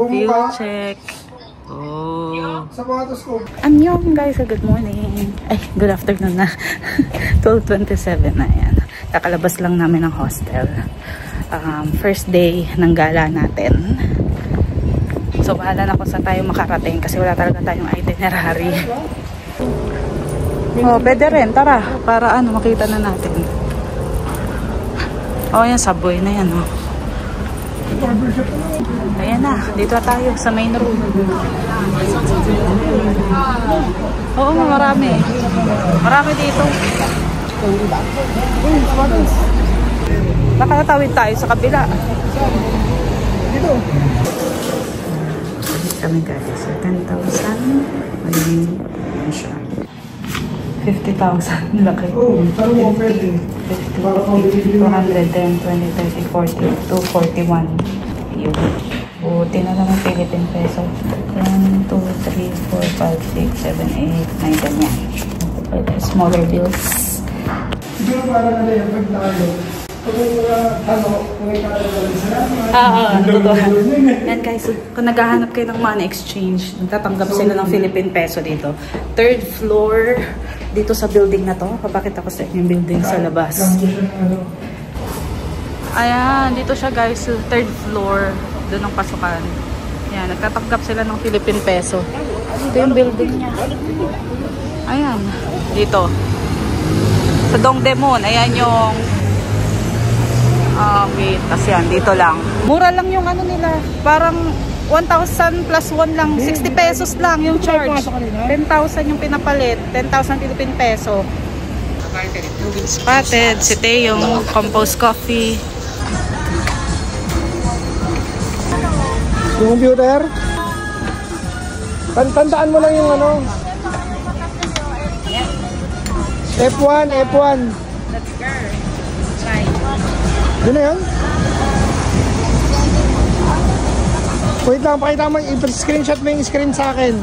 Fuel check. Oh. Annyeong guys, good morning. Ay, good afternoon na. 12:27 na yan. Kakalabas lang namin ng hostel. First day ng gala natin. So, bahala na kung saan tayo makarating kasi wala talaga tayong itinerary. Oh, pwede rin. Tara, para makita na natin. Oh, yan, subway na yan, oh. Ayan na, dito tayo sa main room. Oo, marami. Marami dito. Nakatawid tayo sa kabila. Dito. Kami guys, 10,000. Ayun siya. 50,000. Laki. Oo, parang mo pwede. 210, 20, 30, 40, 241. Yun. Buti na lang ang Philippine peso. 1, 2, 3, 4, 5, 6, 7, 8, 9, ganyan. Smaller bills. Siguro parang ano yan, pag nakalo. Yan guys, kung naghahanap kayo ng money exchange, nagtatanggap sila ng Philippine peso dito. 3rd floor dito sa building na to. Papakita ko sa inyo yung building sa labas. Ayan, dito siya guys, 3rd floor, doon ang pasukan. Ayan, nagtatanggap sila ng Philippine peso. Ito yung building niya. Ayan, dito sa Dongdaemun. Ayan yung wait, kasi yan, dito lang. Mura lang yung ano nila. Parang 1,000 plus 1 lang. 60 pesos lang yung charge. 10,000 yung pinapalit. 10,000 Philippine peso. Spotted. Si Teyong compost coffee. Yung computer? Tandaan mo lang yung ano. F1, F1. Let's go. Yun na yan? Wait lang, pakita mo, i-screenshot mo yung screen sa akin.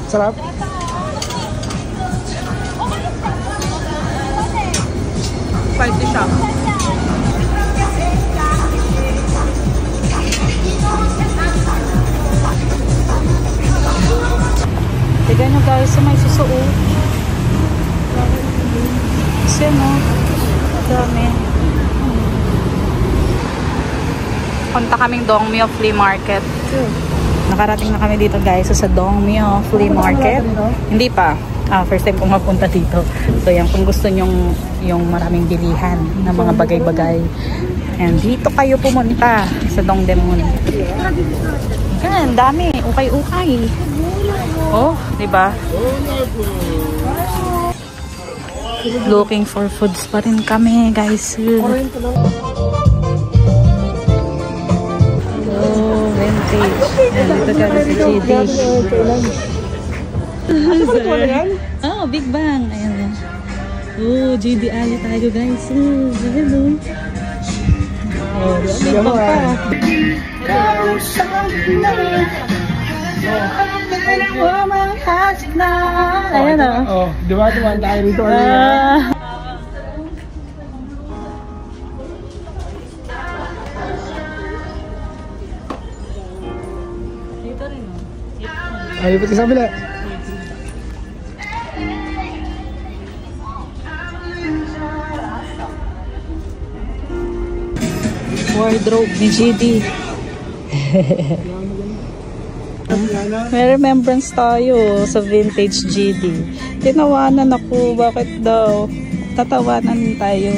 Sarap? Spicy siya. Tignan nyo guys, may susuot. Kasi ano, dami. Punta kaming Dongmyo Flea Market. Nakarating na kami dito guys sa Dongmyo Flea Market. Hindi pa. First time kong mapunta dito. So yan, kung gusto nyong yung maraming bilihan ng mga bagay-bagay. And dito kayo pumunta sa Dongdaemun. Yan, dami. Ukay-ukay. Oh, diba? Looking for foods pa rin kami, guys. Oh, vintage. Ayan, dito kami sa GD. Oh, Big Bang. Ayan. Oh, GD Ali tayo, guys. Oh, hello. Oh, Big Bang pa. Ayan o. Oh, dumaan tayo rito. Dito rin o. Ay, pati sa kabila. Wardrobe ni GD. May remembrance tayo sa vintage GD. Tinawanan ako. Bakit daw? Tatawanan tayo.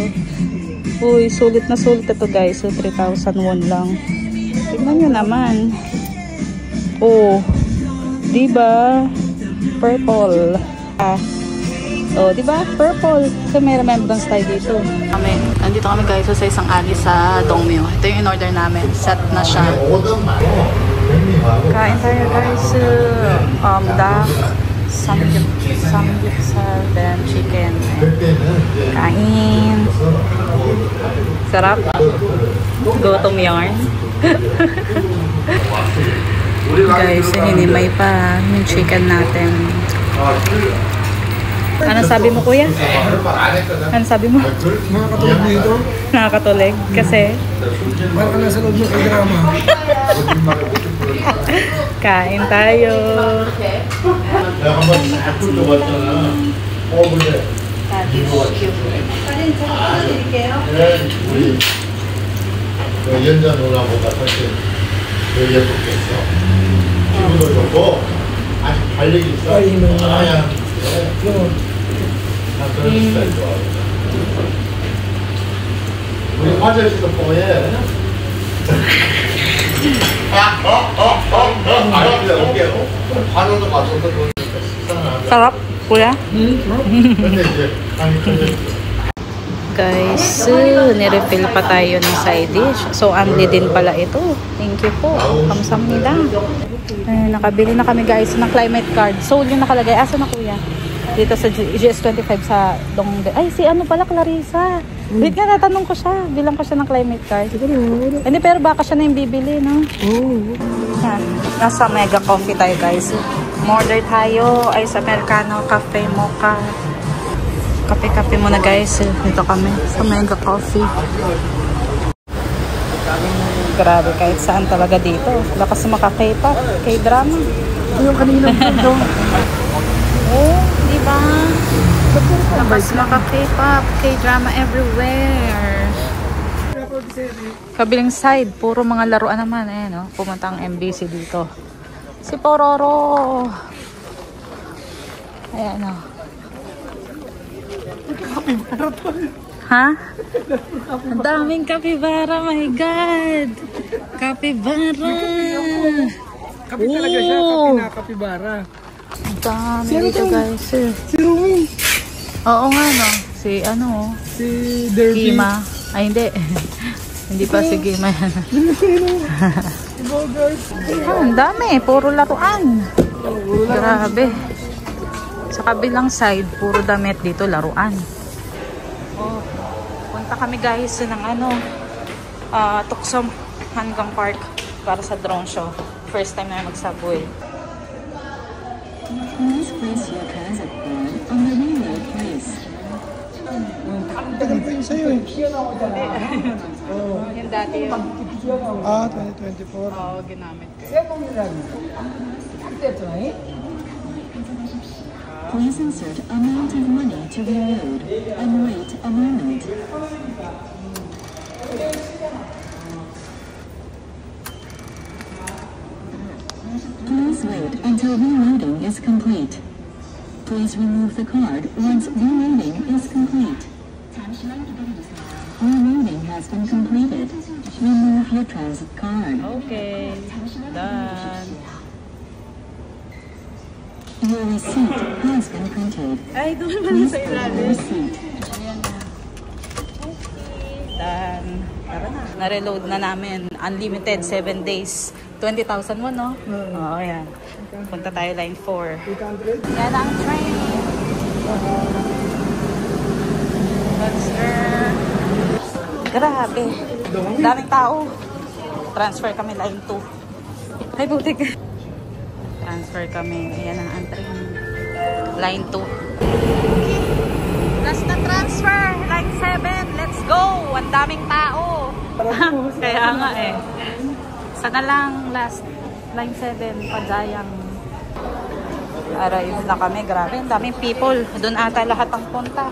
Uy, sulit na sulit ito guys. So, 3,001 lang. Tignan nyo naman. Oh, diba? Purple. Oh, diba? Purple. So, may remembrance tayo dito. Nandito kami guys sa isang alley sa Dongmyo. Ito yung in-order namin. Set na siya. Kain tayo guys. Duck, samgyeopsal, then chicken. Kain. Sarap. Gutom yarn. Guys, hinimay pa yung chicken natin. Ano sabi mo, kuya? Ano sabi mo? Makakatulog dito. Nakakatulig. Kasi Parang ka nasa loob ng drama. kain tayo. 연장 노라보다 사실 더 예쁘겠어. 기분도 좋고 아직 활력이 있어. 아야. 나 그런 스타일 좋아. 우리 화장실도 뽀해. 올게요. 화장도 갔었어. Sarap, kuya. 근데 이제 아니 근데 Guys, nirefill pa tayo ng side dish. So, unli din pala ito. Thank you po. Kamsamnida. Nakabili na kami guys ng climate card. So, yung nakalagay. Asa na kuya? Dito sa GS25 sa Dongdae. Ay, si ano pala, Clarissa. Wait nga, natanong ko siya. Bilang ko siya ng climate card. Hindi, pero baka siya na yung bibili, no? Yan. Nasa Mega Coffee tayo guys. Order tayo. Ice Americano, cafe, mocha. Kape-kape muna guys. Dito kami sa Mega Coffee. Grabe, kahit saan talaga dito. Lakas maka-K-pop, K-drama. Yung kanina dito. Oh, di ba? Lakas maka-K-pop, K-drama everywhere. Kabilang side, puro mga laruan naman. Ayan, no? Pumunta ang MBC dito. Si Pororo. Ayan, no? Ha? Ang daming kapibara, my God! Kapibara! Kapi talaga siya, kapi na kapibara. Ang dami dito guys. Si Rumi. Oo nga no. Si ano? Si Derby. Gima. Ay hindi. Hindi pa si Gima yan. Ang dami. Puro laruan. Grabe. Sa kabilang side, puro damit dito, laruan. Oh, punta kami guys ng ano, Tucson Hanggang Park para sa drone show. First time na mag-subway. Please place your transit board on the railroad place. Tagal pa yun sa'yo eh. Yung dati yung 2024. ginamit ko. Please insert amount of money to railroad and wait a moment. Please wait until reloading is complete. Please remove the card once reloading is complete. Reloading has been completed. Remove your transit card. Okay. Done. Your receipt has been printed. Ay, doon na Please sa print the ilalim. receipt. Done. Tara na. Na-reload na namin. Unlimited 7 days. 20,000 mo, no? Oo, yan. Punta tayo line 4. 800. Yan ang train. Monster. Grabe. Daming tao. Transfer kami line 2. Ay, butik. Transfer kami. Ayan ang train. Line 2. Last na transfer. Line 7. Let's go. Ang daming tao. Kaya nga eh. Sana lang last. Line 7. Pajayang. Arrive na kami. Grabe. Ang daming people. Doon ata lahat ang punta.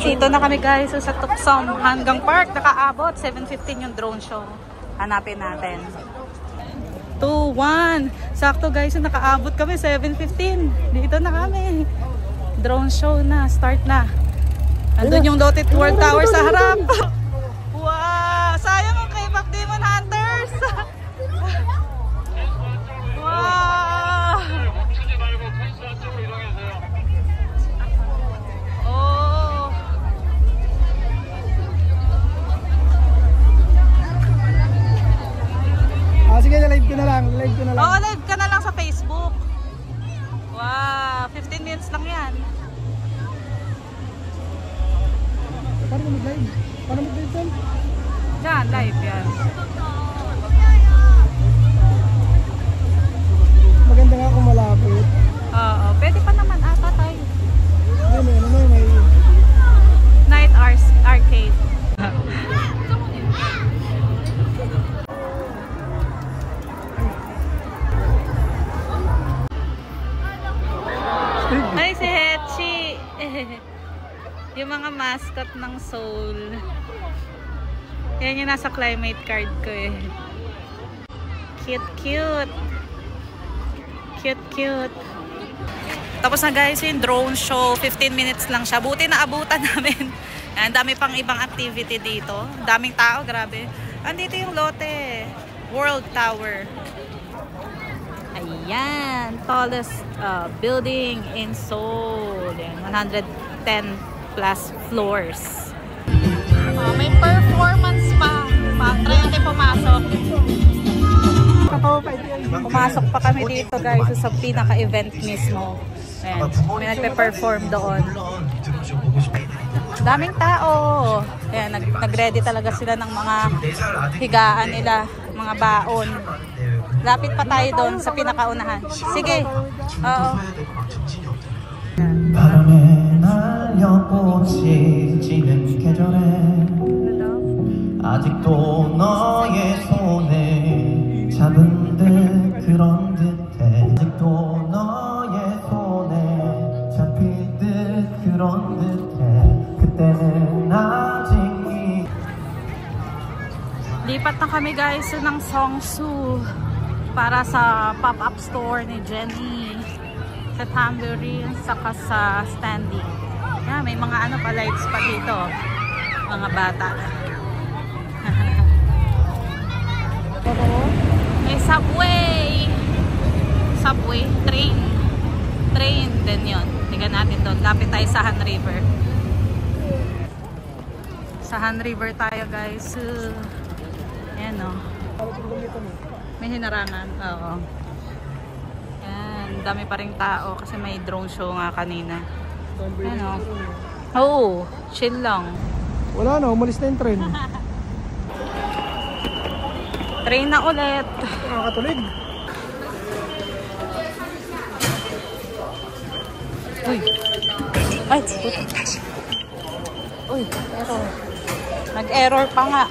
Dito na kami guys sa Tucson Hanggang Park. Nakaabot. 7:15 yung drone show. Hanapin natin. 2-1. Sakto guys, nakaabot kami 7:15. Dito na kami. Drone show na, start na. Andun yung Lotte World Tower sa harap. Wow! Sayang ang kay Back Demon Hunters. Wow! Oh! Sige, live ko na lang. Oo, live ka na lang sa Facebook. Wow, 15 minutes lang yan. Paano mag-live? Paano mag-live doon? Diyan, live yan. Maganda nga kung malapit. Oo, pwede pa naman ata tayo. Yung mga mascot ng Seoul. Yan yung nasa climate card ko eh. Cute, cute. Cute, cute. Tapos na guys yung drone show. 15 minutes lang siya. Buti na abutan namin. Ang dami pang ibang activity dito. Daming tao, grabe. Andito yung Lotte World Tower. Ayan. Tallest building in Seoul. Ayan, 110 plus floors. May performance pa. Try natin pumasok. Pumasok pa kami dito guys sa pinaka-event mismo. Ayan. May nagpe-perform doon. Daming tao. Ayan, nag-ready talaga sila ng mga higaan nila, mga baon. Lapit pa tayo doon sa pinakaunahan. Sige. Oo. 바람에 날려꽃이 지는 계절에 아직도 너의 손에 잡은 듯 그런 듯해 아직도 너의 손에 잡힐 듯 그런 듯해 그때는 아직 Lipat na kami guys ng Seongsu para sa pop-up store ni Jenny sa tambourine saka sa standing. Yeah, may mga ano pa lights pa dito. Mga bata. May subway. Subway, train din yun. Tingnan natin doon. Lapit tayo sa Han River. Sa Han River tayo guys. Ayan o. May hinarangan. Oo. Ayan. Dami pa ring tao kasi may drone show nga kanina. Ayan o. Oo. Chill lang. Wala na, umalis na yung train. Train na ulit. Nakakatulig. Uy. Ay, uy, error. Nag-error pa nga.